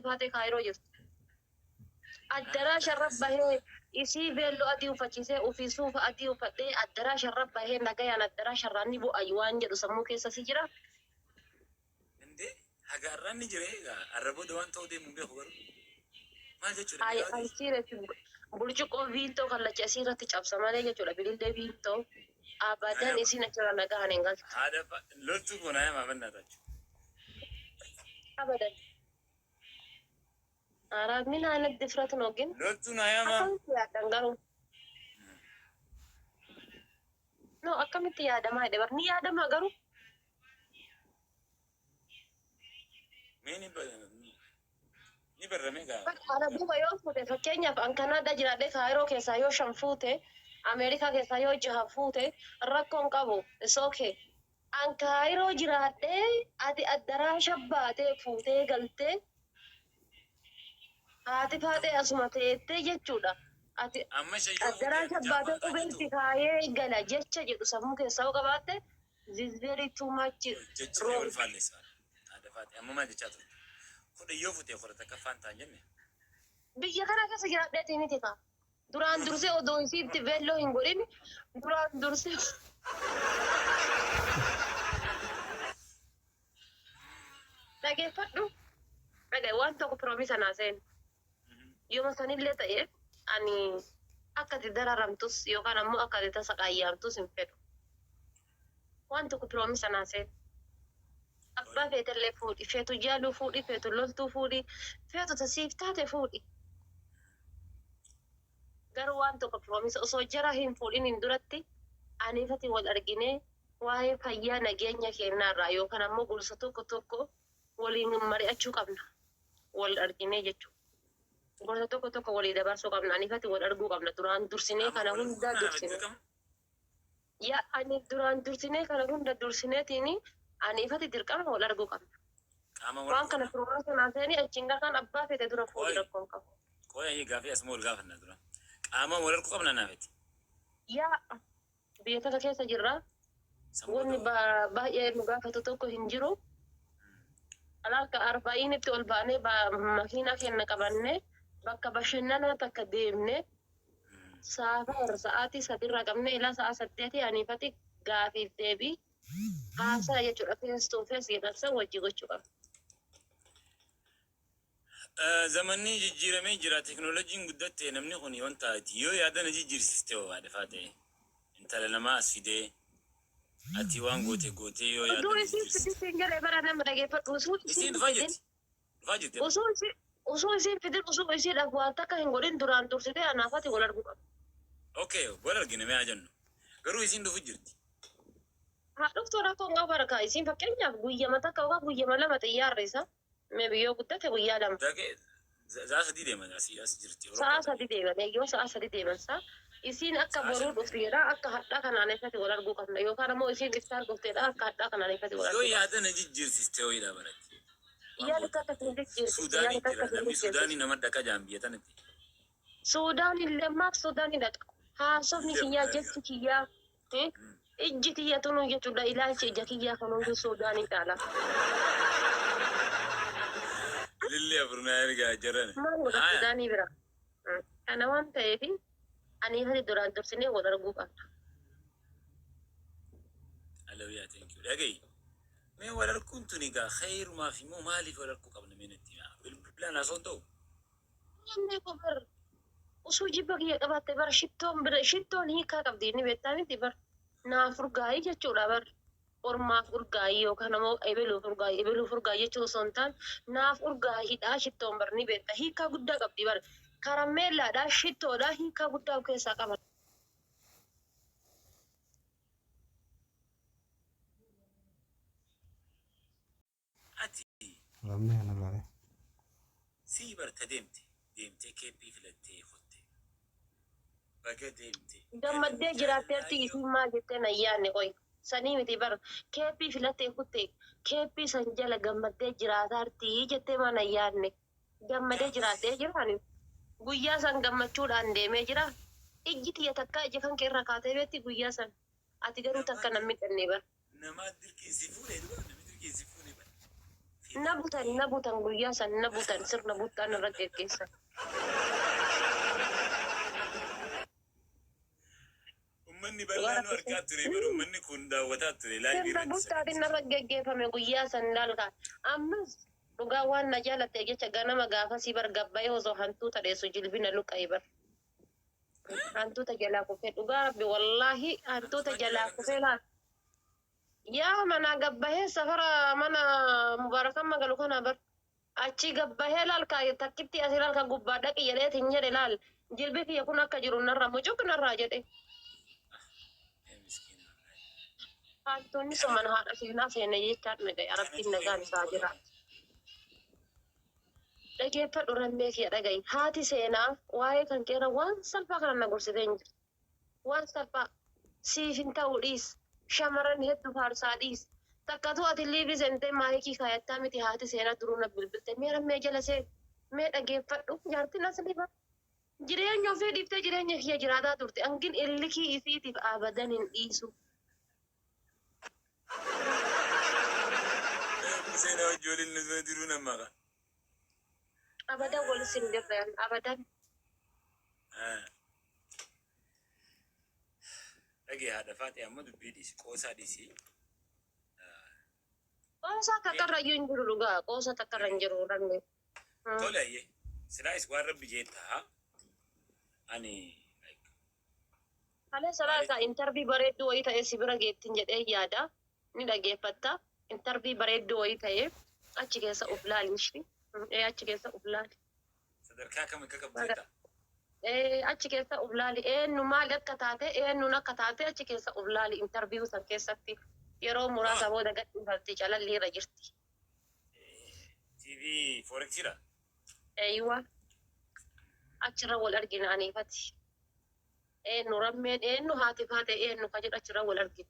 فاتي كايرو جرت الدراش الربه هي يسي بيلو أدي وفتشي وفي سوف أدي وفتي الدراش الربه هي نجاي أنا الدراش الراني بو أيوان جدو سمو كيسا سجرا عندي حاجة الراني جريء الربو دوان تودي مبيه خبر ما جت أي شو أنسيرة بولجوكو فيتو كلا جسيرة تجاب سمالي جتولا بيلين دي فيتو أبدا إسي نجرا نجا هننغل هذا لوتو كنا ما بنا تاج أبدا أراد من أنا الدفرات نوجين لوتو نايا ما أكمل يا دنگارو no akkamitti yaadama jedhe barni yaadama garuu مين ni barrame ga ana buba yoo fuute fakkeenyaaf an Kanaadaa jiraadhee Kaayiroo keessaa yoo 5 fuute Ameerikaa keessaa yoo 6 fuute rakkoon qabu isooke an Kaayiroo jiraadhee ati addaraasha baatee fuutee galtee haati faatee asuma teettee jechuudha ati amma shayyoo addaraasha baatee qubeetti kaayee gala jecha jedhu sammuu keessaa qabaatte this is very too much jechi wrong. wal fallisa hada faati amma ma jecha to kuda yoo fute qorata ka fanta jenne Biyya kana keessa jiraadheetii miti kaa. Duraan dursee odoo isiitti veelloo hin godhin duraan dursee dhageeffadhu. Dhagaye waan tokko piroomiisa naa seenu. Yooma sanillee ta'e ani akka ati dararamtus yookaan ammoo akka ati tasa qaayyaamtus hin fedhu. Waan tokko piroomiisa naa seenu. Abbaa feetellee fuudhi, feetu jaaluu fuudhi, feetu loltuu fuudhi, feetu tasiif taate fuudhi. Garuu waan tokko piroomiisa osoo jara hin fuudhin hin duratti aniifati wal arginee waa'ee fayyaa nageenya keenyaarraa yookaan ammoo gorsa tokko tokko waliin mari'achuu qabna. Wal arginee jechuudha. Gorsa tokko tokko walii dabarsuu qabna. Aniifati wal arguu qabna. Duraan dursinee kana hunda dursinee. Yaa ani duraan dursinee kana hunda dursineetiin aniifati dirqama wal arguu qabna. Waan kana piroomiisa naa seeni achiin kan abbaa feete dura fuudhi rakkoon qabu. qoya yi gafi asmo gafa na dura qaama wal arku qabna naafeti Yaa biyyoota keessa jirra. Wanni baay'ee nu gaafatu tokko hin jiru. Alaaka 40tti ol baanee makiinaa keenya qabannee bakka bashannanaa takka deemnee sa'aatii 3 qabnee ilaa sa'a 8 aniifati gaafiif deebii haasaa jechuudha. Face to face jedhamsa wajji gochuu qaba. zamanni jijjiiramee jira teknooloojiin guddatte namni kun wanta yoo yaadana jijjiirsiste waade faate intala namaa as fidee ati waan goote yoo yaadana jijjiirsiste gara bara nama dhageeffadhu isin fajjete osoo isin fidin osoo isiidhaaf waan takka hin godhin duraan dursitee anaafati wal arguu qaba. okay wal argine mee ajannu garuu isin dhufu jirti haa dhuftuu rakkoon qaba baraka isin fakkeenyaaf guyyama takka yookaan guyyama lama xiyyaarra isa mee biyyoo guddate guyyaa lama. Sa'a sadii deeman as jirti. Sa'a sadii deeman yoo sa'a sadii deeman saa isin akka boruu dhufteedha akka hadhaa kanaan eessatti wal arguu qabna yookaan ammoo isin iftaan dhufteedha akka hadhaa kanaan eessatti wal arguu. Yoo yaadana jijjiirsiste ho'iidha baratti. Yaada akka isin jijjiirsiste. Suudaanii nama dhaqa jaambiyya tanatti. Suudaan illee maaf Suudaanii dhaqa. Haasofni kiyyaa jechi kiyyaa ijji kiyya tunuu jechuudha ilaalchi ija kiyyaa kanuun Suudaanii dhaala. Lillee afurnaa ergaa jiran. Maal godha Suudaanii bira. Kana waan ta'eef ani hali duraan dursinee wal arguu qabna. Alawiyaa thank you. Dhagayi. Mee wal arguun tuni gaa khayrumaa fi moo maaliif wal arguu qabna mee natti maa bilbilaan haasoo ta'u. Inni kubar osoo jibba kiyya qabaatte bara shittoon hiikaa qabdi inni beektaa miti bara naaf urgaa'ii jechuudha bara. Ormaaf urgaa'ii yookaan ammoo ebeluuf urgaa'ii jechuun osoo hin taane naaf urgaa'iidhaa shittoon bara ni beekta hiikaa guddaa qabdi bara. Karameellaadhaa shittoodhaa hiikaa guddaa of keessaa qaba. Ati Ramne ana lare. sii barta deemtee keeppii filattee fotte. Baga deemte. Gammaddee jiraatteerti isiin maal jettee na yaanne qoy. Sanii miti bara keeppii filattee kutte keeppii san jala gammaddee jiraataarti jettee mana yaanne. Gammadee jiraattee jiraan guyyaa san gammachuudhaan deemee jira. Ijji tiyya takka ija kan keerra kaatee beetti guyyaa san. Ati garuu takka namni dhannee bara. Nama dirqisiifuu dha namni dirqisiifuu ni bara. nabutan guyyaa san nabutan sirna buttaan irra geggeessan. Ummanni bal'aan harkaa ture baru ummanni kun daawwataa ture laayivii Sirna buttaatiin irra geggeeffame guyyaa san laalka. Ammas dhugaa waan na jaalatte jecha ganama gaafasii bar gabbayee osoo hantuuta dheessu jilbina luqa'ee bar. Hantuuta jalaa kufee dhugaa rabbi wallaahi hantuuta jalaa kufee laal. Yaa mana gabbayee safara mana mubarakan magalu kana bar. Achi gabbayee laalka takkitti asii laalka gubbaa dhaqi jedheetiin jedhe laal. Jilbi kiyya kun akka jiru narra mucuq narraa jedhe. Hantuunni sun mana haadha seenaa seene jechaan dhaga'e arabbiin nagaan isaa jira. Dhageeffadhu rammee kiyya dhaga'i. Haati seenaa waa'ee kan keera waan salphaa kana na gorsitee hin jirtu. Waan salphaa siif hin ta'u dhiis. Shamarran hedduu faarsaa dhiis. Takkatu ati liibii seentee maayikii kaayattaa miti haati seenaa duruu na bilbilte. Mee rammee jala seen. Mee dhageeffadhu jaartiin as liba. Jireenya ofii dhiiftee jireenya kiyya jiraataa turte. Hangin illikii isiitiif abadan hin dhiisu. seenaa wajjooliin nusuma jiruu namaa qaba. Abadan wal sin dirreen abadan. Dhagee haadha faatee amma dubbii dhiisi qoosaa dhiisi. Qoosaa takkarra iyyuu hin jiru dhugaa qoosaa takkarra hin jiru ranne. Tole ayyee silaayis waan rabbi jeettaa ani. Haala salaa isaa intarvii bareedduu wayii ta'ee si bira geettiin jedhee yaada ni dhageeffatta. Intarvii bareedduu wayii ta'ee achi keessa of laalishi. Achi keessa of laali. Sadarkaa kam akka qabdetta? Achi keessa of laali. Eenyu maal akka taate eenyuun akka taate achi keessa of laali intarviiyuu san keessatti yeroo muraasa booda gadhiifamti calalliirra jirti. TV Forexiidha? Eeyyuwa. Achirra wal argina aniifati. Eenyu rammeen eenyu haati faate eenyu ka jedhu achirra wal argina.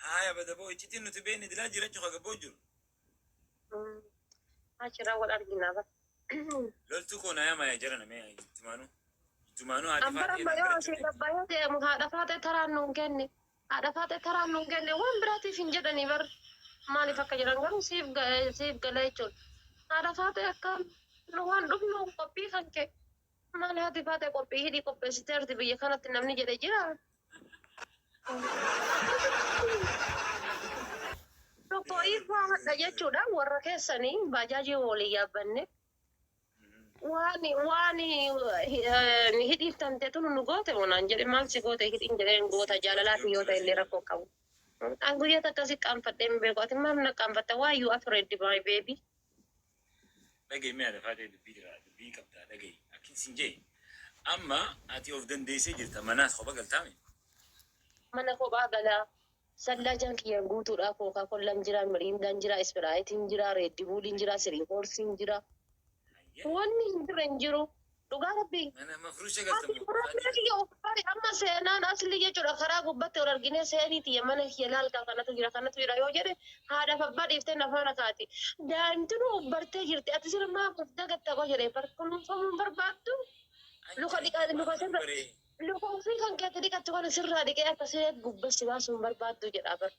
Haya bada boo iccitiin nuti beekni dilaa jiraachuu haga boo jiru. Achirra wal argina ba. Loltuu koo na yaamaya jara namee ijjumaanuu. Ijjumaanuu haati Ambara bayoo si gabbayoo deemu haadha faate taraan nuun kenne. Haadha faate taraan nuun kenne waan biraatiif hin jedhanii bar maaliif akka jedhan garuu siif gala jechuudha. Haadha faate akka waan dhufnu qophii kan kee. Maali haati faate qophii hidhii qopheessiteerti biyya kanatti namni jedhe jira. Tokko ifaa hadha jechuudha warra keessanii baajaajii walii yaabbanne. Waan hidhiiftamte tun nu goote onaan jedhe maal si goote hidhiin jedheen goota jaalalaati yoo ta'e illee rakkoo qabu. An guyyaa akkasii qaanfadhee hin beeku ati maal na qaanfatta waayyuu afreeddi my baby. Dhagee mi'a lafaatee dubbii jira dubbii qabdaa dhagee akkin sin jee amma ati of dandeessee jirta manaas kopha galtaame. Mana kophaa galaa sallajaan kiyya guutuudhaaf kookaa kollan jira miriindaan jira ispiraayitiin jira reeddibuuliin jira siriifoorsiin jira. Wanni hin jirre hin jiru dhugaa rabbii. Mana mafruusha galtamu. Amma seenaan asli jechuudha karaa gubbatti ol arginee seeniiti mana kiyya laalkaa kanatu jira yoo jedhe haadhaaf abbaa dhiiftee nafaana kaati. Daa'imtinu bartee jirti ati sirna maaf dagatta koo jedhee kunuunfamuun barbaaddu. Luka sirra luka ofii kan keetti dhiqattu kana sirraa dhiqee akka seet gubbatti baasuun barbaaddu jedha bar.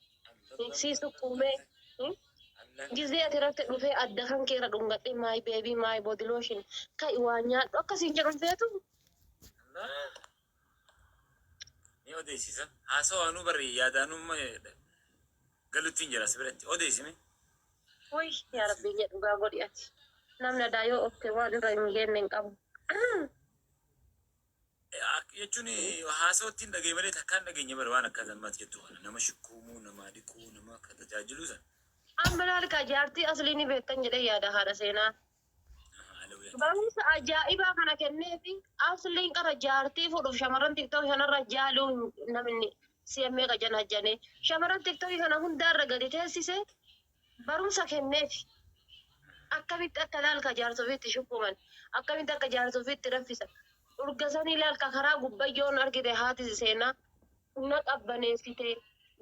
Siisu kuumee. Gizee ati irratti dhufee adda kan keera dhungadhee my baby my body lotion ka'i waa nyaadhu akkasiin jedhu feetu. Ni odeessisa. Haasawaanuu barree yaadaanuu galuttiin jira si biratti odeessime. Woy yaa rabbii jedhu gaa godhi ati. Namni adaa yoo ofte waan irra hin geenne hin qabu. Jechuun haasawattiin dhagee malee takkaan dhageenya bara waan akka zammaatti jettu nama shukkuumuu nama dhiquu nama akka tajaajiluu sana. Amma laalka jaartii aslii ni beektan jedhee yaada haadha seenaa. Barumsa ajaa'ibaa kana kenneefi asliin qara jaartii fuudhuuf shamarran tiktookii kanarra jaaluu namni si'ammee qajan hajjane. Shamarran tiktookii kana hundaarra gadi teessise barumsa kenneefi. Akkamitti akka laalka jaarsofiitti shukkuman akkamitti akka jaarsofiitti raffisan. Urgasanii laalka karaa gubbayyoon argite haati seenaa na qabbaneessite.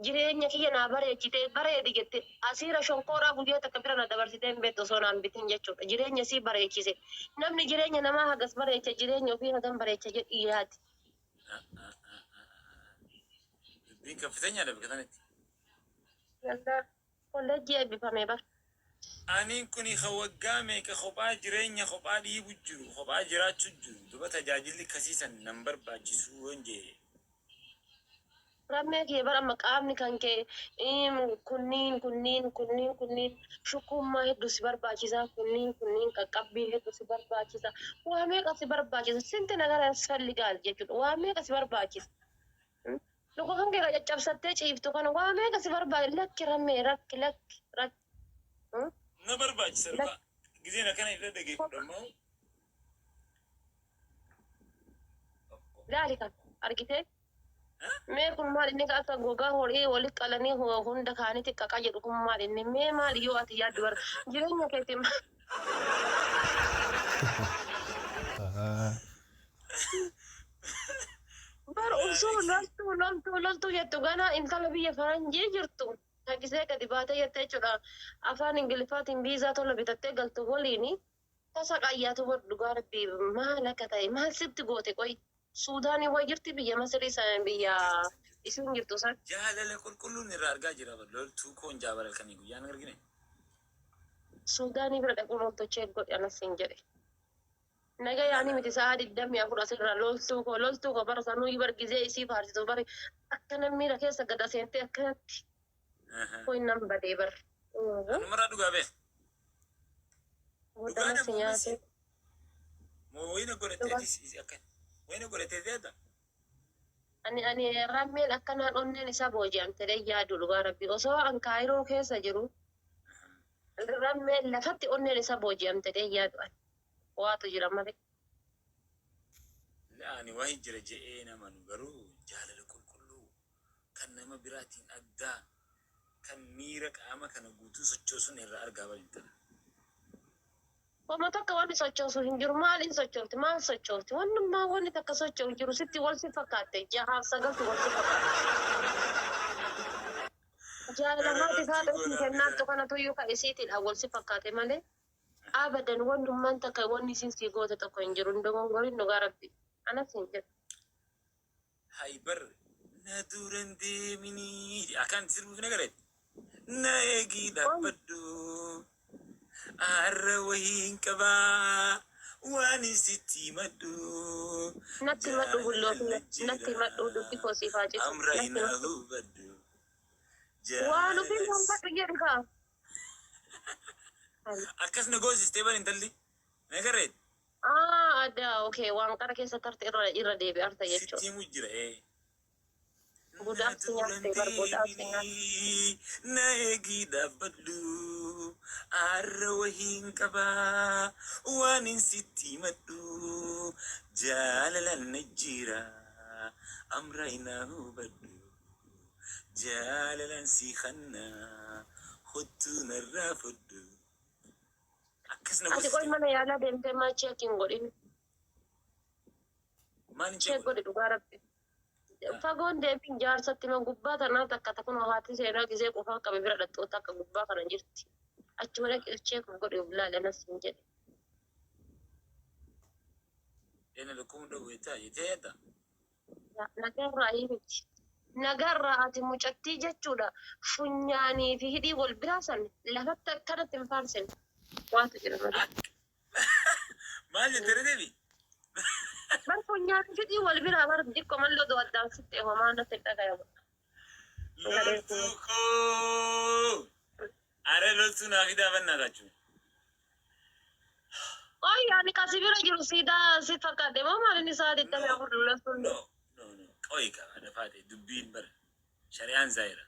Jireenya kiyya naa bareechite bareedi jette asiira shonkooraa guyyaa takka bira na dabarsitee hin beektu osoo naan bitin jechuudha. Jireenya sii bareechise. Namni jireenya namaa hagas bareecha jireenya ofii hagam bareecha jedhii yaati. Dubbiin kaffiteenyaa dhabe katanitti. Yalla kolleejjii eebbifame bar. Aniin kuni ka waggaa meeqa kophaa jireenya kophaa dhiibu jiru kophaa jiraachuu jiru duba tajaajilli kasiisan nan barbaachisu waan jee. Rammee kee bara maqaamni kan kee kunniin shukummaa hedduu si barbaachisa kunniin qaqqabbii hedduu si barbaachisa waa meeqa si barbaachisa sinti nagara yasfalligaal jechuudha waa meeqa si barbaachisa. Luka kan kee caccabsattee ciiftu kana waa meeqa si barbaachisa lakki rammee rakki. Na barbaachisa dhugaa gizeen akkana irra dhageeffadhamoo. Gaali kan argitee. Mee kun maal inni akka gogaa horii walitti qalanii hunda kaanii xiqqaqaa jedhu kun maal inni mee maal yoo ati yaaddu bara jireenya keetti bara osoo loltuu jettu gana intala biyya faranjii jirtu takkisee gadi baatee jettee jechuudha afaan ingiliffaatiin viizaa tola bitattee galtu waliini tasa qayyaatu bor dhugaa rabbii maal akka ta'e maal sitti goote qoy. Suudaanii waa jirti biyya Masirii sana biyya isin jirtu san. Jaalala qulqulluun irraa argaa jira loltuu koon jaabala halkanii guyyaan argine. Suudaanii bira dhaquun loltochee godhe anas hin jedhe. Naga yaani miti sa'a 24 asirra loltuu koo bara sanuu bargizee isii faarsitu bari akka namni miira keessa gada seentee akkanatti. Koin nan badee bar. Anumarraa dhugaa beef. Dhugaa nasi nyaate. Moo wayina godhatee akkana. Wayna godhatee deeta. Ani rammeen akkanaan onneen isaa booji'amtee yaadu dhugaa rabbi osoo an kaayiroo keessa jiru rammeen lafatti onneen isaa booji'amtee yaadu waatu jira malee. Ani waa hin jira je'ee namanu garuu jaalala qulqulluu kan nama biraatiin addaa kan miira qaama kana guutuu sochoosuun irraa argaa balintana. Wama takka wanni sochoosu hin jiru maaliin sochoofti maal sochoofti wannummaa wanni takka sochoofu jiru sitti wal si fakkaatte jahaaf sagaltu wal si fakkaatte. Jaalamaati isaa dhoofin kennaattu kanatu iyyuu ka isiitiidhaan wal si fakkaate malee abadan wannummaan takka wanni isin sii goote tokko hin jiru ndogongoriin dhugaa rabbi anas hin jiru. Haybar na duran deeminii akkaan sirbuuf nagareetti na eegii dhaabbaddu. Arra wahiin qabaa waan sitti maddu. Natti maddu bulloofi natti maddu dubbi koosiifaa jechuudha. Amra ina hubaddu. Waan ofiin waan badhu jedhu kaa. Akkas na goosistee bari intalli nagareet. Addaa okee waan qara keessa tarte irra deebi'e arta jechuudha. Sitti himu jira Budaaf si nyaattee bar budaaf si nyaatte. Na eegii dhaabbaddu. Arra wahiin qabaa waan sitti maddu jaalalaan na jira amra ina hubaddu jaalalaan si hanna hottuu narraa fuddu. Akkas na Ati qoy mana yaalaa deemtee maa cheekiin godhin. Maal hin Cheek godhi dhugaa rabbi. Fagoon deebiin jaarsatti ma gubbaa tanaa takka takkunoo haati seenaa gisee qofaa qabe bira dhattoota akka gubbaa kana jirti. Achuma dhaqee cheekuma godhuuf laalanas hin jedhe. Ena lukkuun dhowweetaa jeteeta. Nagarraa miti. Nagarraa ati mucattii jechuudha. Funyaanii fi hidhii wal biraa san lafatti akkanatti hin faarsine. Waatu jira malee. Maal jettee deebi? Bar funyaanii fi hidhii wal biraa bar xiqqoo malloo do'addaan sitte homaa natti hin dhagayamu. Loltuu koo. Are loltuu naa fidaa bannaa taachuu. Oh, yani kasi bira jiru siidaa si fakkaate moo maalin isaa dittamee afur loltuun. No. Qoyi qaba dafaate dubbiin bara. Shari'aan zaayira.